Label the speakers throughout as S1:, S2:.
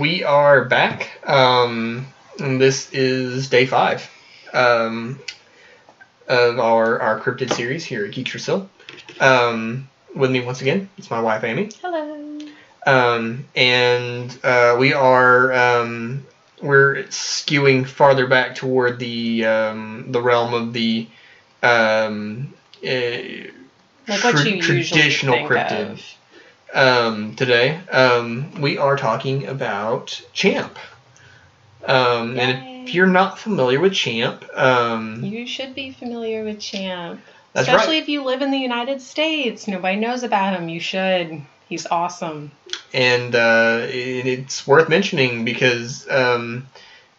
S1: We are back. And this is day 5 of our cryptid series here at Geeks for Sil. With me once again, it's my wife Amy.
S2: Hello.
S1: And we are we're skewing farther back toward the realm of the
S2: like what you
S1: traditional
S2: usually think
S1: cryptid.
S2: of.
S1: Today, we are talking about Champ. And if you're not familiar with Champ,
S2: you should be familiar with Champ.
S1: That's
S2: Especially
S1: right.
S2: if you live in the United States. Nobody knows about him. You should. He's awesome.
S1: And it's worth mentioning because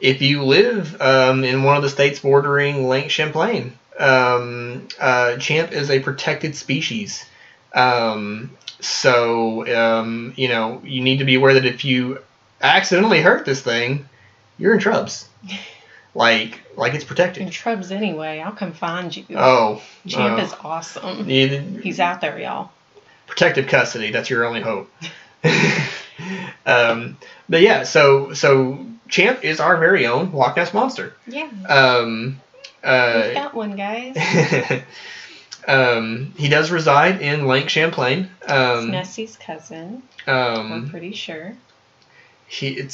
S1: if you live in one of the states bordering Lake Champlain, Champ is a protected species. So, you need to be aware that if you accidentally hurt this thing, you're in trubs. Like it's protected.
S2: In trubs anyway. I'll come find you.
S1: Oh.
S2: Champ is awesome. He's out there, y'all.
S1: Protective custody. That's your only hope. But yeah, so Champ is our very own Loch Ness Monster.
S2: Yeah. We've got one, guys.
S1: He does reside in Lake Champlain.
S2: It's Nessie's cousin. We're pretty sure. It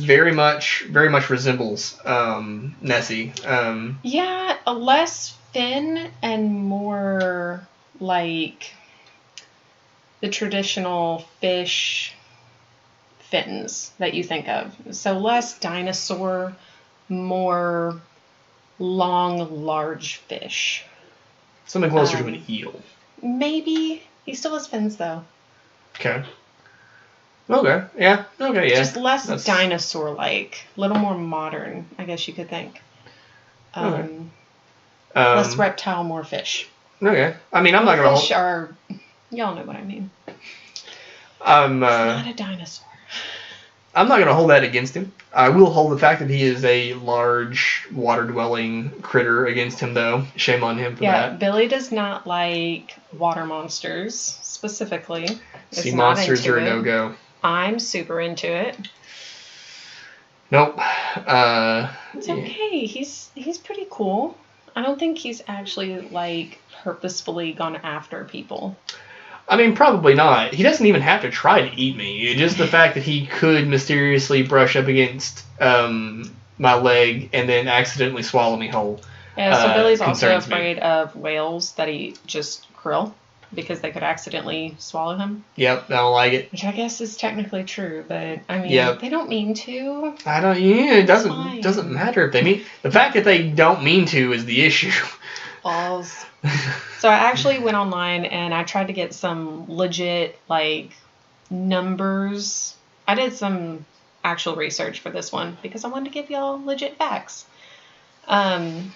S1: very much resembles Nessie.
S2: Yeah, a less thin and more like the traditional fish fins that you think of. So less dinosaur, more long, large fish.
S1: Something closer to an eel.
S2: Maybe. He still has fins, though.
S1: Okay. Yeah.
S2: Just less dinosaur-like. A little more modern, I guess you could think. Less reptile, more fish.
S1: Okay. I mean, I'm not going to
S2: Fish are... Y'all know what I mean. It's not a dinosaur.
S1: I'm not going to hold that against him. I will hold the fact that he is a large water-dwelling critter against him, though. Shame on him for that.
S2: Yeah, Billy does not like water monsters, specifically.
S1: Sea monsters are a no-go.
S2: I'm super into it.
S1: Nope.
S2: It's okay. He's pretty cool. I don't think he's actually, purposefully gone after people.
S1: I mean, probably not. He doesn't even have to try to eat me. Just the fact that he could mysteriously brush up against my leg and then accidentally swallow me whole.
S2: Yeah, so Billy's also afraid of whales that eat just krill because they could accidentally swallow him.
S1: Yep, I don't like it.
S2: Which I guess is technically true, but I mean, They don't mean to.
S1: It doesn't matter if they mean. The fact that they don't mean to is the issue.
S2: Balls. So I actually went online and I tried to get some legit, numbers. I did some actual research for this one because I wanted to give y'all legit facts. The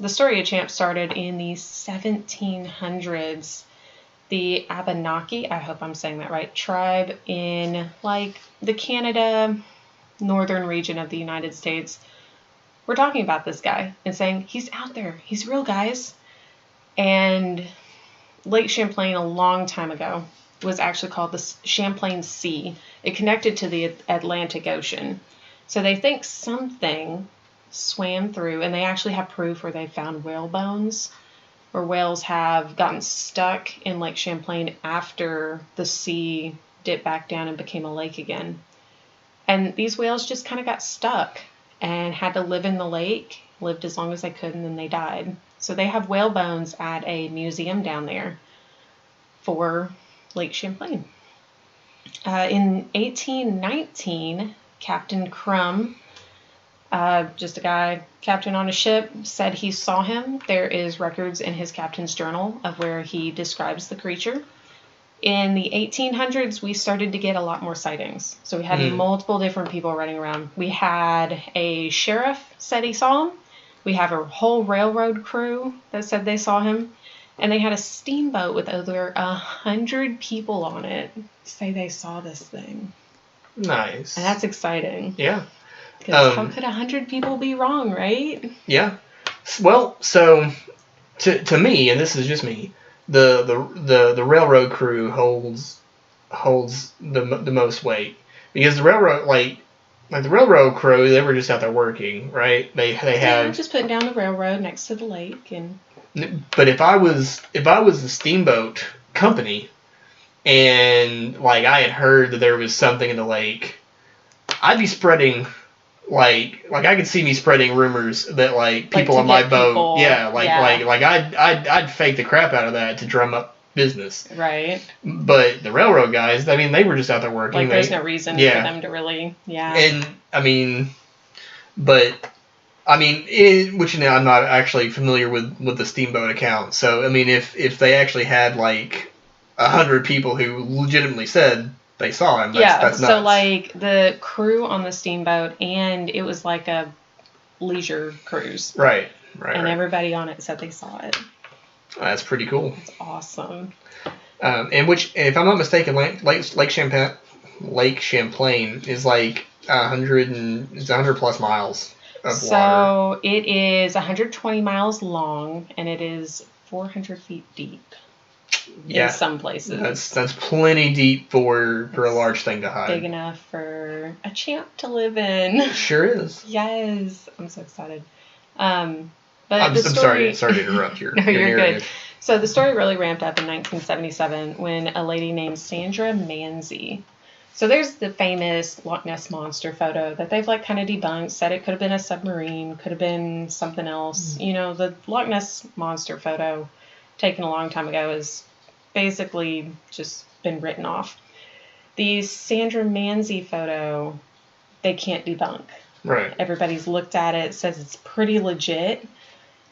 S2: story of Champ started in the 1700s. The Abenaki, I hope I'm saying that right, tribe in, the Canada, northern region of the United States. We're talking about this guy and saying, he's out there. He's real, guys. And Lake Champlain a long time ago was actually called the Champlain Sea. It connected to the Atlantic Ocean. So they think something swam through, and they actually have proof where they found whale bones, where whales have gotten stuck in Lake Champlain after the sea dipped back down and became a lake again. And these whales just kind of got stuck and had to live in the lake, lived as long as they could, and then they died. So they have whale bones at a museum down there for Lake Champlain. In 1819, Captain Crum, just a guy, captain on a ship, said he saw him. There is records in his captain's journal of where he describes the creature. In the 1800s, we started to get a lot more sightings. So we had multiple different people running around. We had a sheriff said he saw him. We have a whole railroad crew that said they saw him. And they had a steamboat with over 100 people on it say they saw this thing.
S1: Nice.
S2: And that's exciting.
S1: Yeah.
S2: Because how could 100 people be wrong, right?
S1: Yeah. Well, so to me, and this is just me, the railroad crew holds holds the most weight, because the railroad, like the railroad crew, they were just out there working, right? They have
S2: just putting down the railroad next to the lake. And
S1: but if I was the steamboat company, and like I had heard that there was something in the lake, I'd be spreading like I could see me spreading rumors that like people on my boat, I'd fake the crap out of that to drum up business.
S2: Right.
S1: But the railroad guys, I mean, they were just out there working.
S2: Like there's no reason for them to really,
S1: And I mean, which I'm not actually familiar with the steamboat account. So I mean, if they actually had like 100 people who legitimately said they saw him, that's nuts.
S2: So like the crew on the steamboat, and it was like a leisure cruise.
S1: Right.
S2: And everybody on it said they saw it.
S1: That's pretty cool.
S2: It's awesome.
S1: And which, if I'm not mistaken, Lake Champlain is like 100 plus miles of water.
S2: So it is 120 miles long, and it is 400 feet deep. In some places.
S1: That's plenty deep for a large thing to hide.
S2: Big enough for a champ to live in.
S1: Sure is.
S2: Yes, I'm so excited.
S1: But I'm sorry to interrupt your.
S2: No, you're good. So the story really ramped up in 1977 when a lady named Sandra Manzi. So there's the famous Loch Ness Monster photo that they've like kind of debunked, said it could have been a submarine, could have been something else. You know, the Loch Ness Monster photo taken a long time ago has basically just been written off. The Sandra Manzi photo, they can't debunk.
S1: Right.
S2: Everybody's looked at it, says it's pretty legit.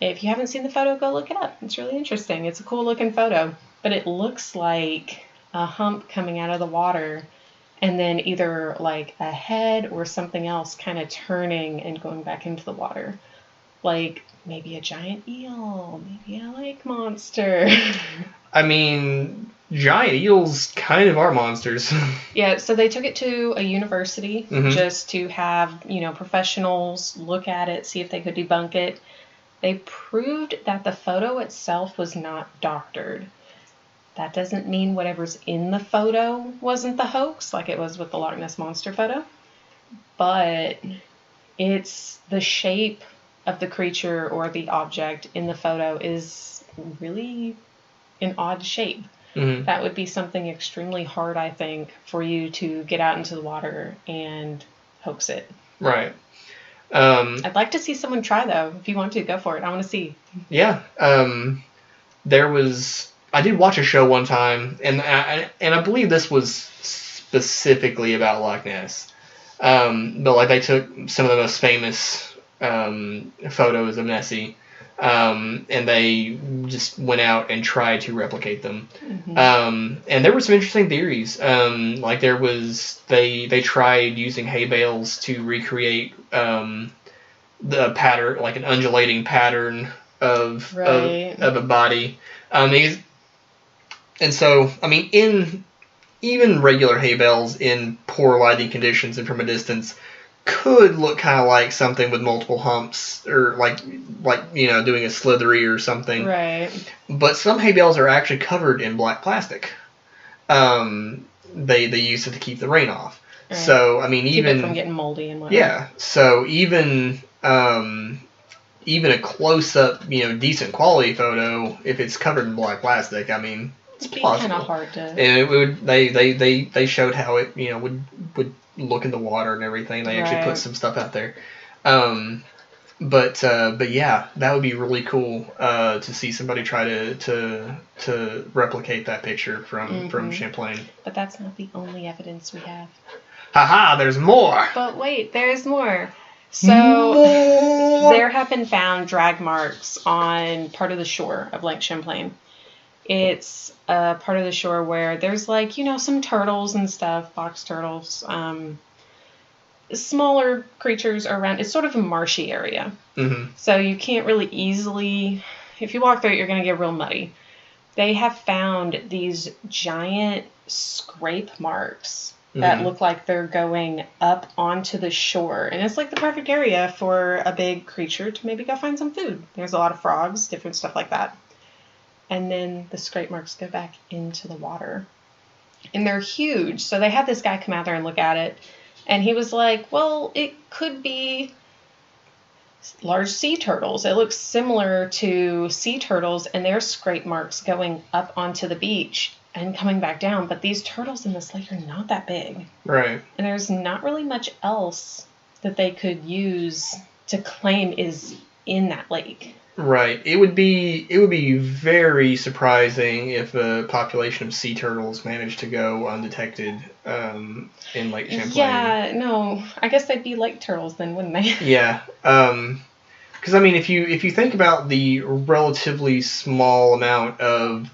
S2: If you haven't seen the photo, go look it up. It's really interesting. It's a cool looking photo, but it looks like a hump coming out of the water, and then either like a head or something else kind of turning and going back into the water. Like maybe a giant eel, maybe a lake monster.
S1: I mean, giant eels kind of are monsters.
S2: Yeah, so they took it to a university just to have, professionals look at it, see if they could debunk it. They proved that the photo itself was not doctored. That doesn't mean whatever's in the photo wasn't the hoax, like it was with the Loch Ness Monster photo. But it's the shape of the creature or the object in the photo is really an odd shape. Mm-hmm. That would be something extremely hard, I think, for you to get out into the water and hoax it.
S1: Right.
S2: I'd like to see someone try, though. If you want to, go for it. I want to see.
S1: Yeah. I did watch a show one time, and I believe this was specifically about Loch Ness. But like they took some of the most famous photos of Nessie, and they just went out and tried to replicate them. Mm-hmm. And there were some interesting theories. Like there was they tried using hay bales to recreate the pattern, like an undulating pattern of a body. And so, I mean, in even regular hay bales in poor lighting conditions and from a distance could look kind of like something with multiple humps, or like doing a slithery or something.
S2: Right.
S1: But some hay bales are actually covered in black plastic. They use it to keep the rain off. Right. So I mean,
S2: keep it from getting moldy and whatnot.
S1: Yeah. So even a close up, decent quality photo, if it's covered in black plastic, I mean, it's plausible.
S2: Kind of hard to.
S1: And it would. They showed how it would look in the water and everything. They actually put some stuff out there. But yeah, that would be really cool to see somebody try to replicate that picture from Champlain.
S2: But that's not the only evidence we have.
S1: Haha, there's more.
S2: But wait, there's more. So there have been found drag marks on part of the shore of Lake Champlain. It's a part of the shore where there's like, some turtles and stuff, box turtles, smaller creatures around. It's sort of a marshy area. Mm-hmm. So you can't really easily, if you walk through it, you're going to get real muddy. They have found these giant scrape marks that look like they're going up onto the shore. And it's like the perfect area for a big creature to maybe go find some food. There's a lot of frogs, different stuff like that. And then the scrape marks go back into the water. and they're huge. So they had this guy come out there and look at it, and he was like, well, it could be large sea turtles. It looks similar to sea turtles, and there's scrape marks going up onto the beach and coming back down. But these turtles in this lake are not that big.
S1: Right.
S2: And there's not really much else that they could use to claim is in that lake.
S1: Right. It would be very surprising if a population of sea turtles managed to go undetected in Lake Champlain.
S2: Yeah, no. I guess they'd be lake turtles then, wouldn't they?
S1: Yeah. Because I mean, if you think about the relatively small amount of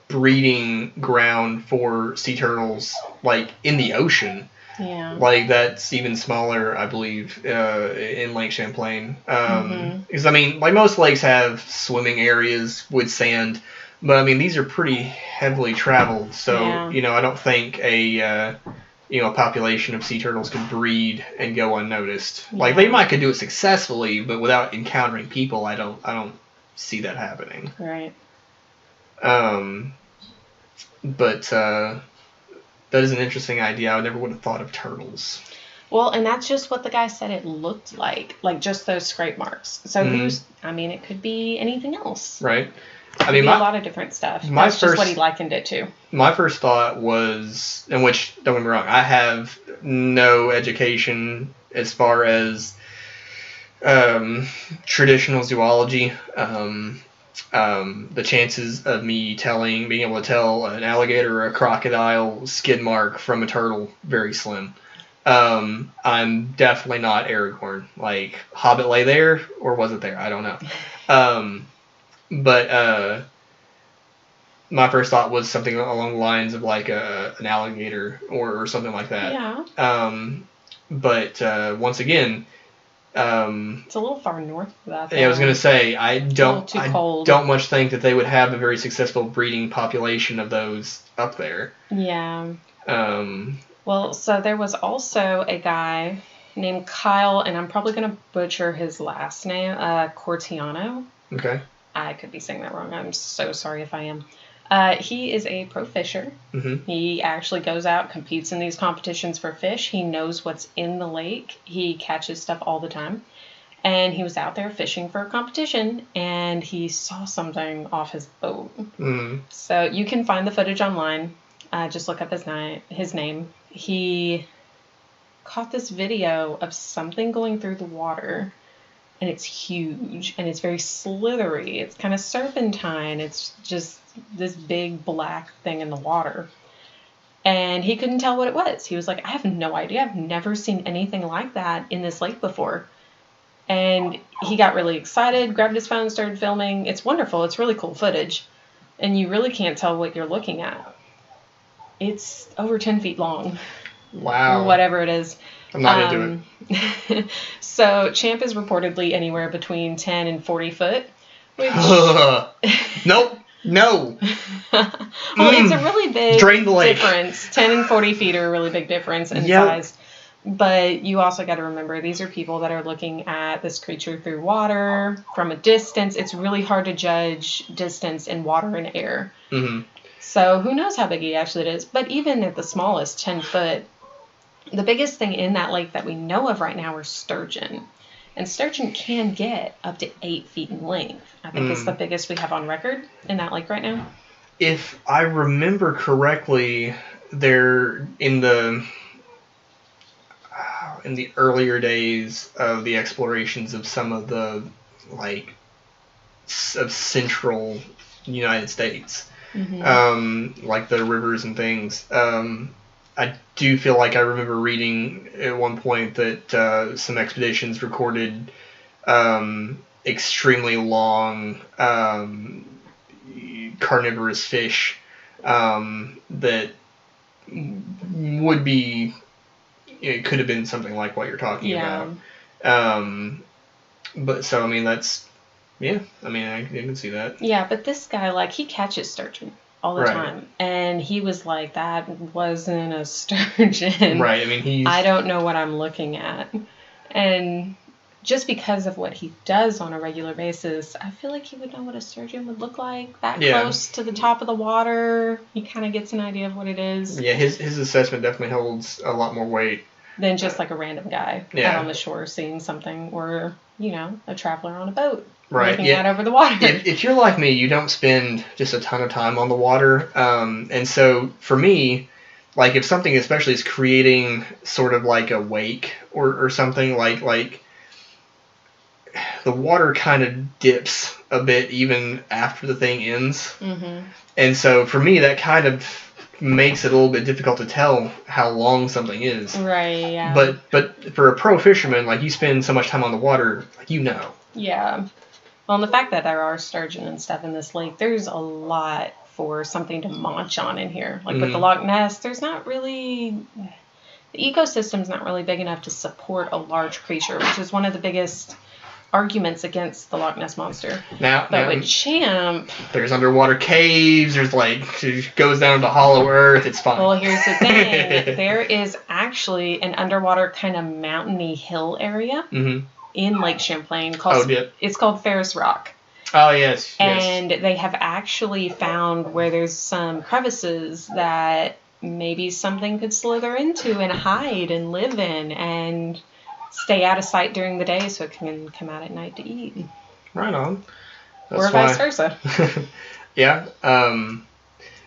S1: breeding ground for sea turtles, like in the ocean.
S2: Yeah.
S1: Like, that's even smaller, I believe, in Lake Champlain. Because, I mean, like, most lakes have swimming areas with sand, but, I mean, these are pretty heavily traveled, so, I don't think a population of sea turtles could breed and go unnoticed. Yeah. Like, they might could do it successfully, but without encountering people, I don't see that happening.
S2: Right.
S1: But, that is an interesting idea. I never would have thought of turtles.
S2: Well, and that's just what the guy said it looked like just those scrape marks. So it could be anything else.
S1: Right.
S2: I mean, a lot of different stuff. That's just what he likened it to. My
S1: first thought was, in which, don't get me wrong, I have no education as far as traditional zoology. The chances of me being able to tell an alligator or a crocodile skid mark from a turtle, very slim. I'm definitely not Aragorn. Like, Hobbit lay there, or was it there? I don't know. But my first thought was something along the lines of like an alligator or something like that.
S2: Yeah.
S1: But once again,
S2: it's a little far north for that.
S1: Yeah, I was gonna say I don't much think that they would have a very successful breeding population of those up there.
S2: Yeah. Well, so there was also a guy named Kyle, and I'm probably gonna butcher his last name, Cortiano.
S1: Okay.
S2: I could be saying that wrong. I'm so sorry if I am. He is a pro fisher.
S1: Mm-hmm.
S2: He actually goes out, competes in these competitions for fish. He knows what's in the lake. He catches stuff all the time. And he was out there fishing for a competition, and he saw something off his boat.
S1: Mm-hmm.
S2: So you can find the footage online. Just look up his name. He caught this video of something going through the water. And it's huge, and it's very slithery. It's kind of serpentine. It's just this big black thing in the water. And he couldn't tell what it was. He was like, I have no idea. I've never seen anything like that in this lake before. And he got really excited, grabbed his phone, started filming. It's wonderful. It's really cool footage. And you really can't tell what you're looking at. It's over 10 feet long.
S1: Wow.
S2: Or whatever it is.
S1: I'm not into
S2: it. So Champ is reportedly anywhere between 10 and 40 foot. Which...
S1: Nope. No.
S2: Well, it's a really big
S1: Drain the lake.
S2: difference. 10 and 40 feet are a really big difference in size. But you also got to remember, these are people that are looking at this creature through water from a distance. It's really hard to judge distance in water and air.
S1: Mm-hmm.
S2: So who knows how big he actually is. But even at the smallest, 10 foot, the biggest thing in that lake that we know of right now are sturgeon. And sturgeon can get up to 8 feet in length. I think it's the biggest we have on record in that lake right now.
S1: If I remember correctly, they're in the earlier days of the explorations of some of the, like, of central United States.
S2: Mm-hmm.
S1: Like the rivers and things. I do feel like I remember reading at one point that some expeditions recorded extremely long carnivorous fish that would be, it could have been something like what you're talking about. But so, I mean, that's, yeah, I mean, I can see that.
S2: Yeah, but this guy, like, he catches sturgeon all the time. And he was like, that wasn't a sturgeon.
S1: Right, I mean,
S2: I don't know what I'm looking at. And just because of what he does on a regular basis, I feel like he would know what a sturgeon would look like that close to the top of the water. He kind of gets an idea of what it is.
S1: Yeah, his assessment definitely holds a lot more weight
S2: than just like a random guy out on the shore seeing something, or, you know, a traveler on a boat looking out over the water.
S1: If you're like me, you don't spend just a ton of time on the water. And so for me, like if something especially is creating sort of like a wake or something, like the water kind of dips a bit even after the thing ends. Mm-hmm. And so for me, that kind of makes it a little bit difficult to tell how long something is.
S2: Right, yeah.
S1: But for a pro fisherman, like you spend so much time on the water, like you know.
S2: Yeah. Well, and the fact that there are sturgeon and stuff in this lake, there's a lot for something to munch on in here. Like with the Loch Ness, there's not really... The ecosystem's not really big enough to support a large creature, which is one of the biggest arguments against the Loch Ness Monster. But with Champ...
S1: There's underwater caves, there's it goes down to hollow earth, it's fine.
S2: Well, here's the thing. There is actually an underwater kind of mountainy hill area in Lake Champlain. It's called Ferris Rock.
S1: Oh, yes.
S2: And they have actually found where there's some crevices that maybe something could slither into and hide and live in and stay out of sight during the day so it can come out at night to eat.
S1: Right on.
S2: Or vice versa.
S1: Yeah.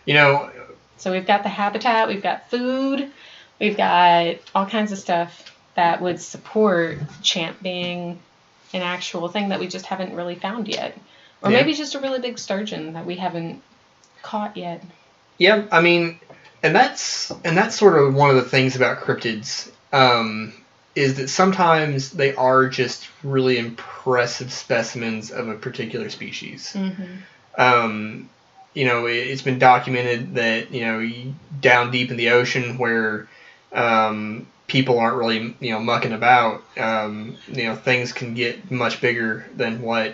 S1: You know...
S2: So we've got the habitat, we've got food, we've got all kinds of stuff that would support Champ being an actual thing that we just haven't really found yet. Or maybe just a really big sturgeon that we haven't caught yet.
S1: Yeah, I mean, and that's sort of one of the things about cryptids, is that sometimes they are just really impressive specimens of a particular species. Mm-hmm. You know, it's been documented that, you know, down deep in the ocean where people aren't really, you know, mucking about, you know, things can get much bigger than what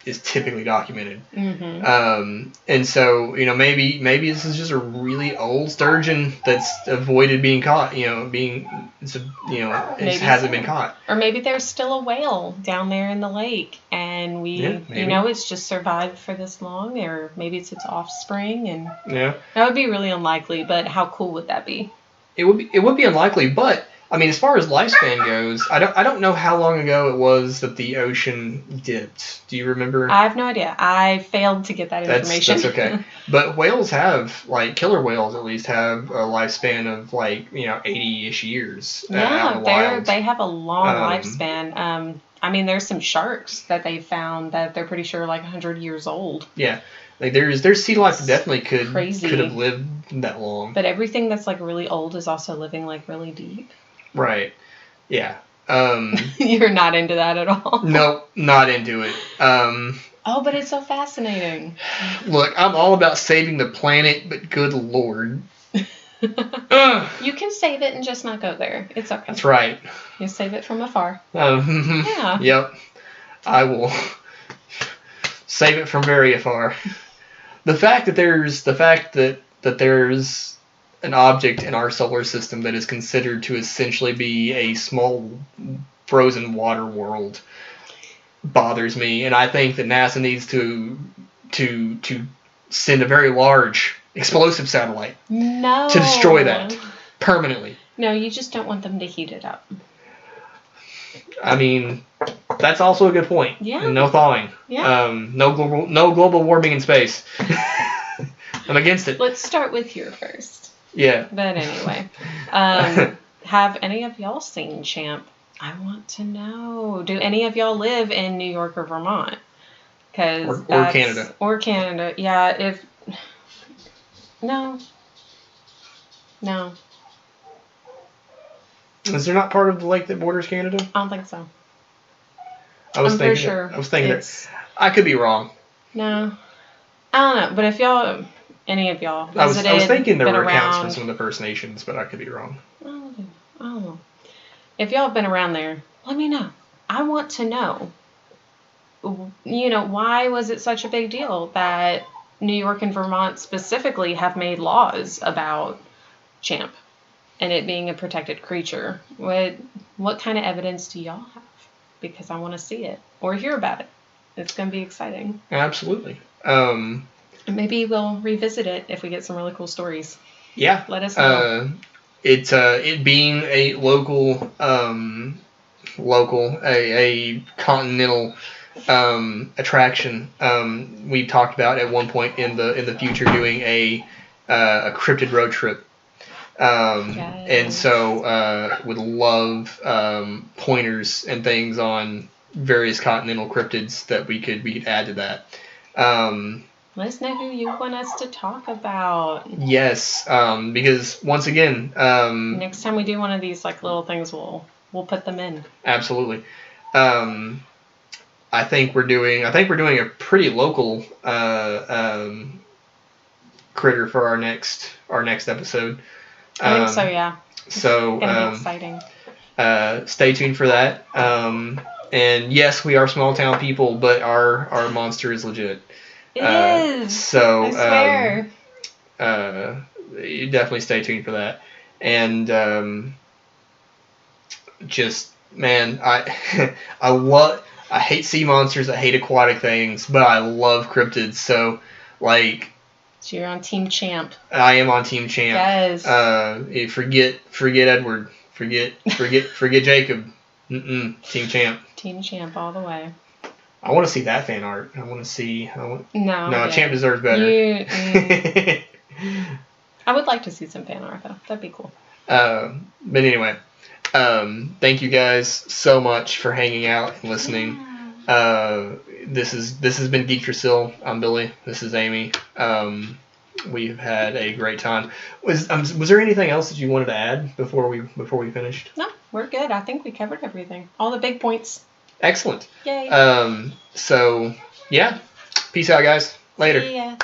S1: is typically documented. Mm-hmm. And so, you know, maybe this is just a really old sturgeon that's avoided being caught, you know, it hasn't been caught.
S2: Or maybe there's still a whale down there in the lake and you know, it's just survived for this long, or maybe it's its offspring, and that would be really unlikely, but how cool would that be?
S1: It would be unlikely, but I mean, as far as lifespan goes, I don't know how long ago it was that the ocean dipped. Do you remember?
S2: I have no idea. I failed to get that information.
S1: That's okay. But whales have, like, killer whales at least have a lifespan of, like, you know, 80-ish years.
S2: Yeah, they have a long lifespan. I mean, there's some sharks that they found that they're pretty sure are like 100 years old.
S1: Yeah. Like there's sea life that definitely could have lived that long.
S2: But everything that's like really old is also living like really deep.
S1: Right. Yeah.
S2: You're not into that at all?
S1: No, not into it.
S2: Oh, but it's so fascinating.
S1: Look, I'm all about saving the planet, but good Lord.
S2: You can save it and just not go there. It's okay.
S1: That's right.
S2: You save it from afar. Yeah.
S1: Yep. I will save it from very afar. The fact that there's an object in our solar system that is considered to essentially be a small frozen water world bothers me, and I think that NASA needs to send a very large explosive satellite to destroy that permanently.
S2: No, you just don't want them to heat it up.
S1: I mean, that's also a good point.
S2: Yeah.
S1: No thawing.
S2: Yeah.
S1: No global warming in space. I'm against it.
S2: Let's start with here first.
S1: Yeah.
S2: But anyway, have any of y'all seen Champ? I want to know. Do any of y'all live in New York or Vermont?
S1: Or Canada.
S2: Or Canada. Yeah. No.
S1: Is there not part of the lake that borders Canada?
S2: I don't think so.
S1: I'm pretty sure. I was thinking that. I could be wrong.
S2: No. I don't know. But if y'all... Any of y'all visited,
S1: I was thinking there were
S2: around,
S1: accounts from some of the First Nations, but I could be wrong.
S2: I don't know. If y'all have been around there, let me know. I want to know. You know, why was it such a big deal that New York and Vermont specifically have made laws about Champ and it being a protected creature? What kind of evidence do y'all have? because I want to see it or hear about it. It's going to be exciting.
S1: Absolutely.
S2: And maybe we'll revisit it if we get some really cool stories.
S1: Yeah.
S2: Let us know.
S1: It being a local, a continental attraction. We talked about at one point in the future doing a cryptid road trip.
S2: Yes.
S1: And so would love pointers and things on various continental cryptids that we could add to that.
S2: Let us know who you want us to talk about.
S1: Yes, because once again,
S2: next time we do one of these like little things, we'll put them in.
S1: Absolutely. I think we're doing a pretty local critter for our next episode.
S2: I think so, yeah.
S1: So
S2: it's gonna be exciting.
S1: Stay tuned for that. And yes, we are small town people, but our monster is legit.
S2: It is.
S1: So
S2: I swear.
S1: You definitely stay tuned for that. And just man, I hate sea monsters, I hate aquatic things, but I love cryptids. So like.
S2: So you're on Team Champ.
S1: I am on Team Champ.
S2: Yes.
S1: Forget Edward. Forget Jacob. Team Champ.
S2: Team Champ all the way.
S1: I want to see that fan art. No, Champ deserves better.
S2: I would like to see some fan art though. That'd be cool.
S1: But anyway, thank you guys so much for hanging out and listening. Yeah. This has been Geek Drasil. I'm Billy. This is Amy. We've had a great time. Was there anything else that you wanted to add before we finished?
S2: No, we're good. I think we covered everything. All the big points.
S1: Excellent.
S2: Yay.
S1: So yeah. Peace out, guys. Later.
S2: See ya.